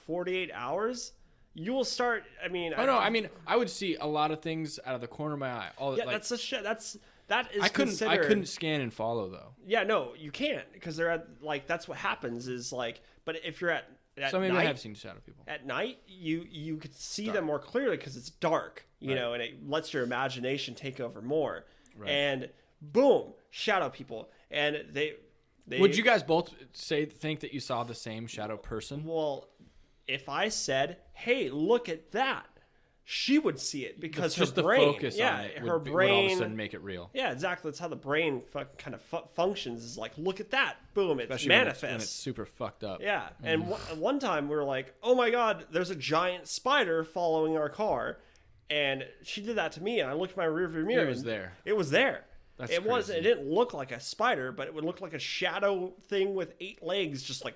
48 hours, you will start. I mean, Oh no, I mean, I would see a lot of things out of the corner of my eye. yeah, that's a shit. That is I couldn't considered. scan and follow though. Yeah, no, you can't because they're at like that's what happens is like. But if you're at So maybe night, I have seen shadow people. at night, you could see them more clearly because it's dark, you know, and it lets your imagination take over more. Right. And boom, shadow people, and they Would you guys both think that you saw the same shadow person? Well, if I said, "Hey, look at that," she would see it because Just her the brain, focus yeah, on it her would brain, all of a sudden make it real. yeah, exactly. That's how the brain kind of functions. Is like, look at that, boom, it Especially manifests. when it's super fucked up. Yeah, and one time we were like, "Oh my god, there's a giant spider following our car," and she did that to me, and I looked in my rearview mirror. It was and there. It was there. That's it was. crazy. It didn't look like a spider, but it would look like a shadow thing with 8 legs, just like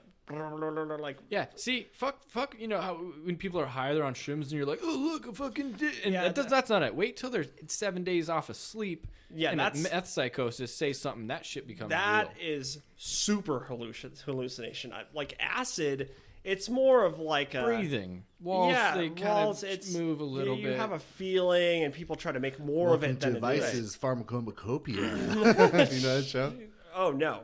Yeah, see, fuck, how when people are high, they're on shrooms, and you're like, oh, look, a fucking dick. And Yeah, that's not it. Wait till they're 7 days off of sleep. Yeah, and that's- meth psychosis. Say something, that shit becomes That real. is super hallucination. Like acid, it's more of like a Breathing. Walls, they kind of it's move a little you bit. have a feeling, and people try to make more of Welcome it than to it is. Vice's Pharmacopia. You know that show? Oh no,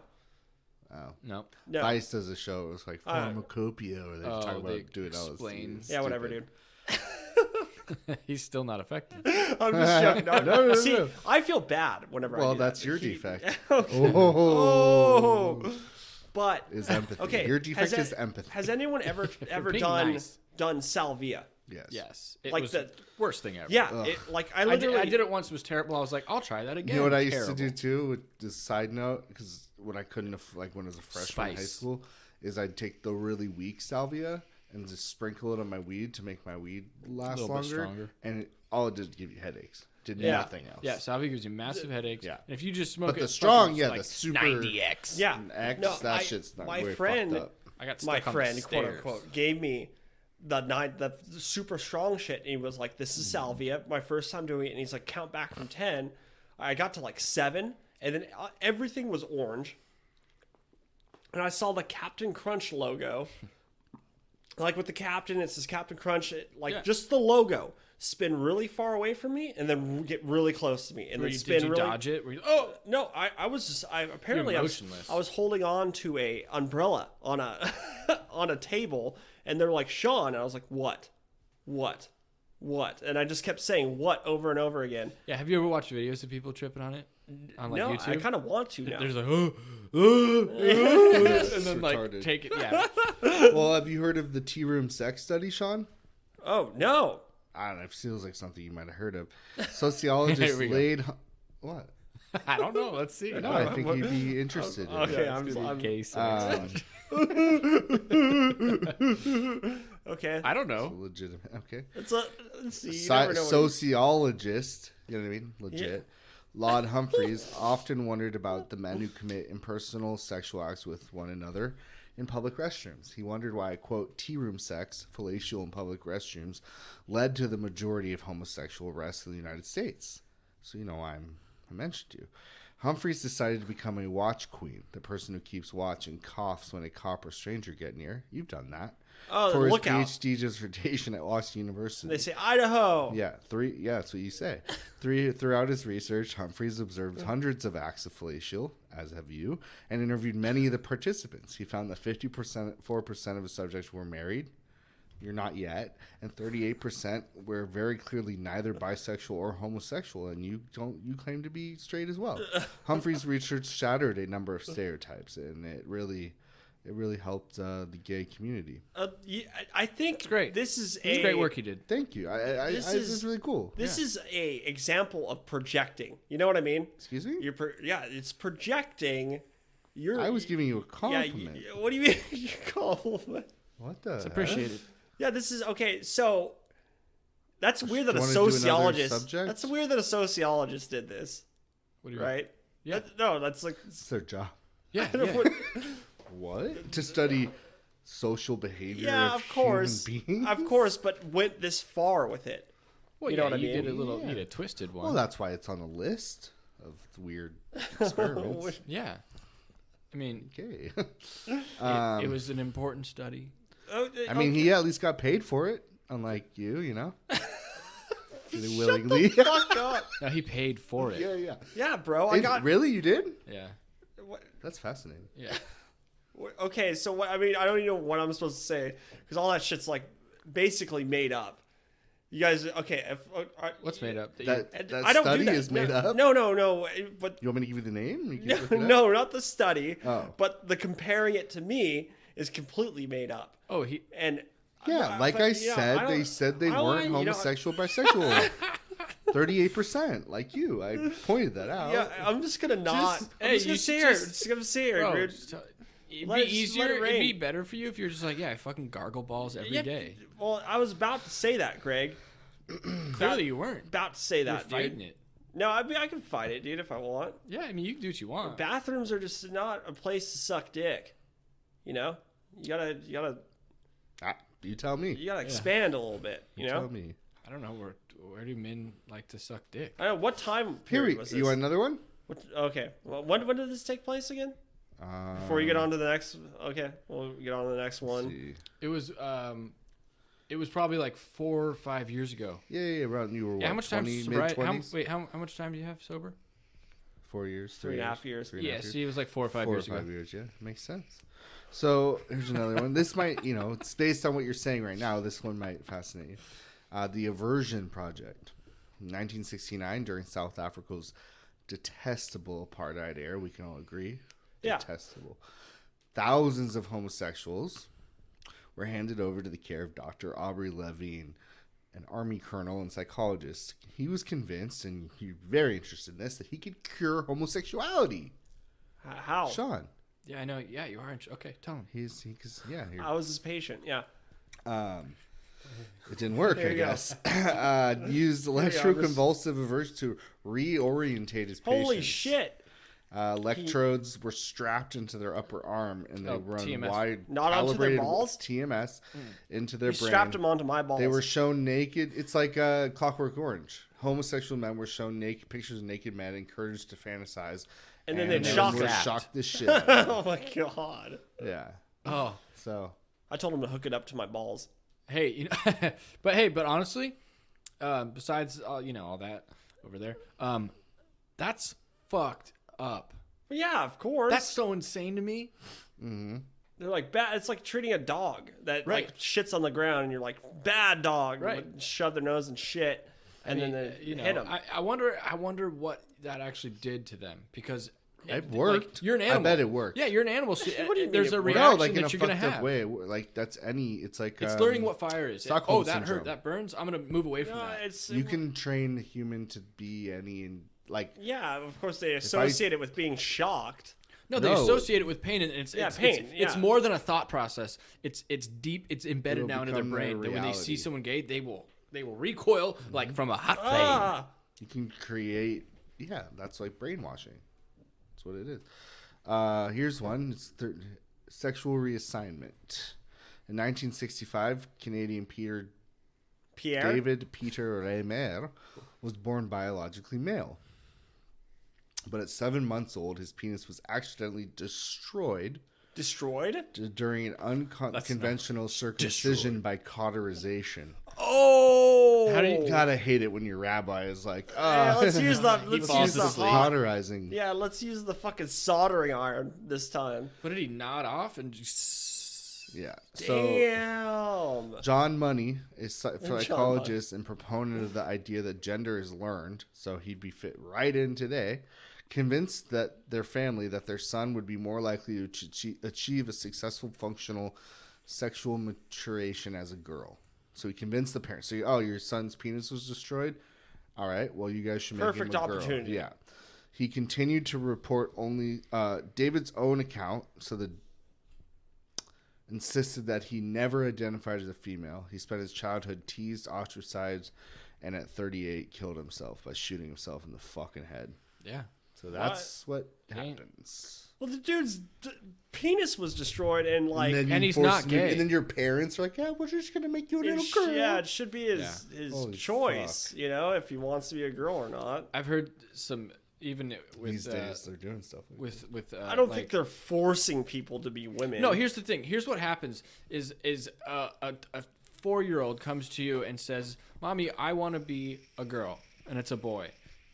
Oh. No. no, Vice does a show. It was like Pharmacopoeia, where they Oh, talk they about doing explain. LSD. yeah, whatever, dude. He's still not affected. I'm just joking. No. See, I feel bad whenever. I Well, do that. that's your defect. Oh, but Is empathy. okay. Your defect has is empathy. Has anyone ever being done nice. done salvia? Yes. Yes. It Like was the- worst thing ever. Yeah, Ugh. I I did, literally it once. It was terrible. I was like, I'll try that again. You know what I used Terrible. to do too? With this side note, because when I couldn't, like when I was a freshman in high Spice. school, is I'd take the really weak salvia and just sprinkle it on my weed to make my weed last little bit longer. stronger. And all it did was give you headaches. Did Yeah. nothing else. Yeah, salvia gives you massive headaches. Yeah. And if you just smoke But it, the strong, fucking, yeah, like the super 90x. yeah. and X, No, that shit's not my way friend, fucked up. I got my stuck on friend, the quote stairs. unquote, gave me the super strong shit, and he was like, "This is salvia." My first time doing it, and he's like, "Count back from 10." I got to like 7, and then everything was orange, and I saw the Captain Crunch logo. Like with the Captain, it says Captain Crunch. Yeah. Just the logo spin really far away from me, and then get really close to me, and Were then you, spin did you really. dodge it? Were you, oh, No, I was just apparently I was motionless. holding on to a umbrella on a on a table, and they're like, "Sean," and I was like, "What? And I just kept saying "what" over and over again. yeah. Have you ever watched videos of people tripping on it on like No, YouTube? I kind of want to now. There's like, and then like retarded. take it. Yeah. Well, have you heard of the tea room sex study, Sean? Oh no, I don't know. It feels like something you might have heard of. Sociologist Here we go. laid. What? I don't know. Let's see. No, I think you'd be interested. in Okay, it. I'm gay okay. I don't It's know. legitimate. Okay. Let's see. You never know what- Sociologist, you know what I mean? Legit. Laud Humphreys often wondered about the men who commit impersonal sexual acts with one another in public restrooms. He wondered why, quote, tea room sex, fellatio in public restrooms, led to the majority of homosexual arrests in the United States. So you know why I mentioned you. Humphreys decided to become a watch queen, the person who keeps watch and coughs when a cop or stranger get near. You've done that. Oh, For his lookout. PhD dissertation at Washington University. They say Idaho. Yeah, that's what you say. Throughout his research, Humphreys observed hundreds of acts of fellatio, as have you, and interviewed many of the participants. He found that 4% of his subjects were married. You're not yet. And 38% were very clearly neither bisexual or homosexual, and you claim to be straight as well. Humphreys' research shattered a number of stereotypes, and it really helped the gay community. I think It's great. this is It's great work he did. Thank you. This is really cool. This is a example of projecting. You know what I mean? Excuse me? It's projecting. I was giving you a Yeah. compliment. What do you mean? You compliment? What the? It's appreciated. Yeah, this is okay. So that's weird that You a wanna do another sociologist. subject? That's weird that a sociologist did this, What do you mean? right? Yeah. No, that's like. It's their job. Yeah. I don't know yeah. What? To study social behavior Yeah, of course, human beings? of course, but went this far with it. Well, You know yeah, what I you mean? did you did a twisted one. Well, that's why it's on the list of weird experiments. yeah. I mean, Okay. it was an important study. I mean, he at least got paid for it, unlike you, you know? Really willingly. Fuck up. No, he paid for it. yeah. Yeah, bro. I got. Really? You did? Yeah. What- That's fascinating. Yeah. Okay, so what? I mean, I don't even know what I'm supposed to say because all that shit's like basically made up. You guys, okay? What's made up? That That I don't study do that. is made up? No. But You want me to give you the name? You can look it up? no, not the study. Oh. But the comparing it to me is completely made up. oh, he. And Yeah, like but, I you know, said, I they don't- said they I don't weren't wanna, you know, homosexual, bisexual. 38%, like you. I pointed that out. yeah, I'm just gonna not. I'm hey, just gonna you sit should here. just- Just gonna sit here, Bro, dude. just, it'd Let be it- just let it easier. It'd be rain. better for you if you're just like, yeah, I fucking gargle balls every day. Yeah, well, I was about to say that, Greg. Clearly, you weren't. About to say You're that, fighting dude. it. No, I mean I can fight it, dude, if I want. Yeah, I mean, you can do what you want. Bathrooms are just not a place to suck dick. You know, you gotta You tell me. expand a little bit. You know, Tell me. I don't know where do men like to suck dick? I don't know what time Here period was this. you want another one? Okay, well, when did this take place again? Before you get on to the next, okay, we'll get on to the next one. See. It was probably like 4 or 5 years ago. Yeah. Around you were what? Yeah, how much time 20, sobriety? mid-20s? How much time do you have sober? 4 years, 3.5 years. 3.5 Yeah, years. so it was like 4 or 5 4 years or 5 ago. years, yeah. Makes sense. So here's another one. This might, it's based on what you're saying right now. This one might fascinate you. The Aversion Project. 1969, during South Africa's detestable apartheid era, we can all agree. Yeah. Detestable. Thousands of homosexuals were handed over to the care of Dr. Aubrey Levine, an army colonel and psychologist. He was convinced, and he was very interested in this, that he could cure homosexuality. How? Sean. Yeah, I know. Yeah, you are. Okay, tell him. I was his patient. Yeah. It didn't work, There I you go. guess. Used electroconvulsive aversion to reorientate his patients. Holy shit! Electrodes were strapped into their upper arm, and they run TMS. wide, Not onto their calibrated balls? TMS into their You brain. strapped him onto my balls. They were shown naked. It's like Clockwork Orange. Homosexual men were shown naked pictures of naked men, encouraged to fantasize, And then they'd shock would that. shock the shit. out of them. Oh my god! Yeah. Oh, So I told him to hook it up to my balls. hey, but honestly, besides all that over there, that's fucked up. Well, yeah, of course. That's so insane to me. They're like bad. It's like treating a dog that Right. like shits on the ground, and you're like bad dog. Right. Like, shove their nose and shit, and then they hit them. I wonder what that actually did to them, because It worked. Like, you're an animal. I bet it worked. Yeah, you're an animal. So What do you mean there's it a worked? reaction like in a that you're gonna fucked up have. way. Like that's any. It's like It's learning what fire is. Stockholm Oh, that syndrome. hurt. That burns. I'm gonna move away from No, that. it's You can train a human to be any and like. yeah, of course they associate it with being shocked. No, they No. associate it with pain, and it's pain, It's yeah. more than a thought process. It's deep. It's embedded It'll now into their become brain. their That when they see reality. someone gay, they will recoil like from a hot flame. Ah, You can create. Yeah, that's like brainwashing. That's what it is. Here's one. It's sexual reassignment. In 1965, Canadian Pierre. David Peter Reimer was born biologically male. But at 7 months old, his penis was accidentally destroyed Destroyed? during an unconventional circumcision by cauterization. Oh! How do you- You gotta hate it when your rabbi is like, Yeah, let's use the falls asleep. cauterizing. Yeah, let's use the fucking soldering iron this time. What did he nod off and just? Yeah. So Damn. John Money is psychologist and proponent of the idea that gender is learned, so he'd be fit right in today. Convinced that their family, that their son would be more likely to achieve a successful functional sexual maturation as a girl. So he convinced the parents. So, your son's penis was destroyed? All right, well, you guys should make Perfect him a girl. opportunity. Yeah. He continued to report only David's own account, so insisted that he never identified as a female. He spent his childhood teased, ostracized, and at 38 killed himself by shooting himself in the fucking head. Yeah. So that's what happens. Well, the dude's penis was destroyed, and like, then you and he's force not him- gay. And then your parents are like, yeah, we're just going to make you a little girl. yeah, it should be his Holy choice, you know, if he wants to be a girl or not. I've heard some even with These days, they're doing stuff like with I don't like, think they're forcing people to be women. No, here's the thing. Here's what happens: is a 4-year-old comes to you and says, "Mommy, I want to be a girl," and it's a boy,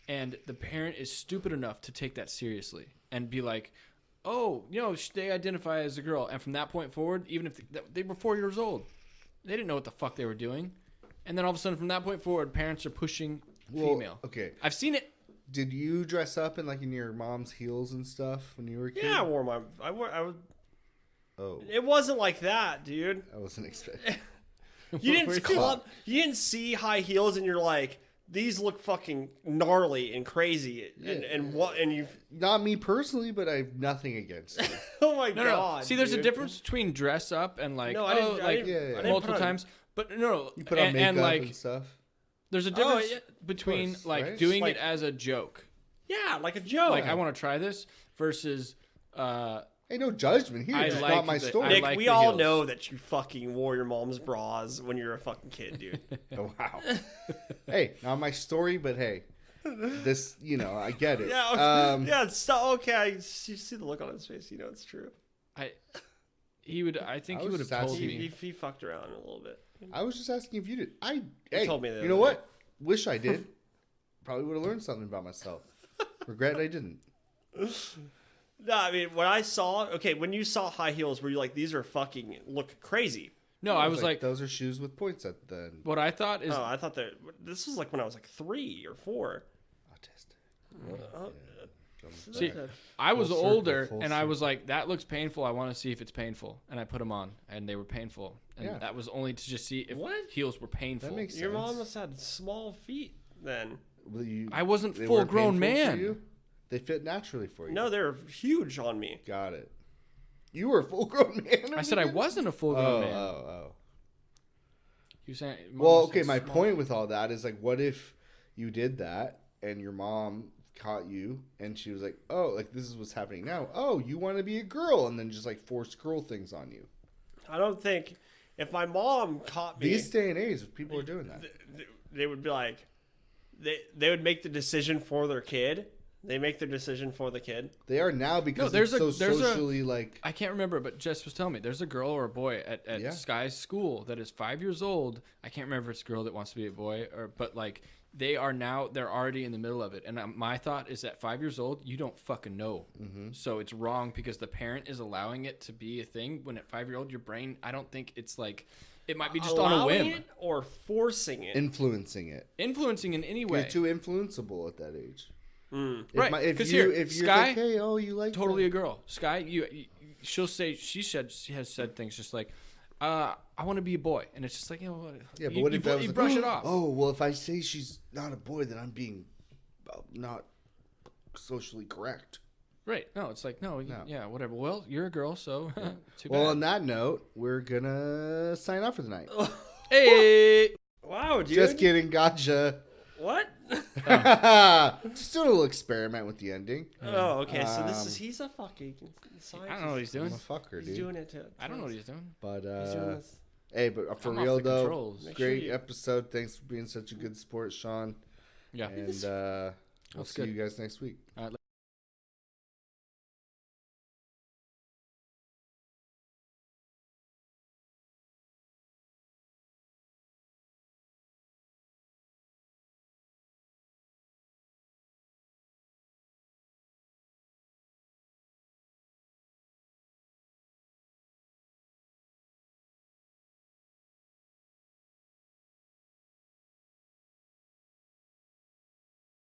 and the parent is stupid enough to take that seriously and be like, "Oh, they identify as a girl," and from that point forward, even if they were 4 years old, they didn't know what the fuck they were doing, and then all of a sudden, from that point forward, parents are pushing female. Okay. I've seen it. Did you dress up in your mom's heels and stuff when you were a kid? Yeah, I would. Oh, It wasn't like that, dude. I wasn't expecting. You Where's you didn't see high heels, and you're like, these look fucking gnarly and crazy, and you. Not me personally, but I have nothing against it. Oh my No. god! See, there's a dude. difference between dress up and like, No, I didn't- I didn't- I didn't multiple put on- times. But no, You put on makeup and like, and stuff. there's a difference yeah, between course, like right? doing Like- it as a joke, Yeah, like a joke. like I want to try this, versus Hey, no judgment here. I It's like not my the- story. I Nick, like we the all heels. know that you fucking wore your mom's bras when you were a fucking kid, dude. Oh, wow. Hey, not my story, but hey, this, I get it. Yeah, yeah. Okay, you see the look on his face. You know it's true. I think I he was would have just told asking me. He fucked around a little bit. I was just asking if you did. Hey, told me the you know other what? Wish I did. Probably would have learned something about myself. Regret I didn't. No, I mean when you saw high heels, were you like, these are fucking look crazy? No, I was like, those are shoes with points at the end. what I thought is Oh, I thought that this was like when I was like 3 or 4. Autistic. see, Back. I was Full circle, older full and I circle. was like, that looks painful. I want to see if it's painful, and I put them on, and they were painful, and Yeah. that was only to just see if What? heels were painful. That makes Your sense. mom must have had small feet then. I wasn't they full weren't grown painful for man. you? They fit naturally for you. No, they're huge on me. Got it. You were a full grown man. I said I wasn't a full grown man. Oh. You saying? Well, okay, my point with all that is like, what if you did that and your mom caught you and she was like, oh, like this is what's happening now. Oh, you want to be a girl, and then just like force girl things on you. I don't think if my mom caught me, These day and age, people are doing that. they would be like, they would make the decision for their kid. They make their decision for the kid. They are now because there's it's so there's socially like. I can't remember, but Jess was telling me there's a girl or a boy at Yeah. Sky's school that is 5 years old. I can't remember if it's a girl that wants to be a boy but like they're already in the middle of it. And my thought is at 5 years old, you don't fucking know. Mm-hmm. So it's wrong because the parent is allowing it to be a thing. When at 5-year-old, your brain, I don't think it's like, it might be just on a Allowing whim. it or forcing it. Influencing it. Influencing in any way. You're too influenceable at that age. Right, If 'cause you here, if you're Sky, like, hey, oh, you like totally that. a girl. Sky, she has said things just like, I want to be a boy, and it's just like, Yeah, but what if that was you like, brush it off? Oh, well, if I say she's not a boy, then I'm being not socially correct. Right? No, it's like No. yeah, whatever. Well, you're a girl, so too Well, bad. on that note, we're gonna sign off for the night. Hey. Wow, dude. Just kidding, gotcha. What? Just do a little experiment with the ending. Oh, okay. So he's a fucking scientist. I don't know what he's doing. I'm a fucker, He's dude. doing it to. I don't know what he's doing. But He's doing this. hey, but for I'm off real the though, controls. Make sure great you- episode. Thanks for being such a good sport, Sean. Yeah. And we'll That's see good. you guys next week. All right, later.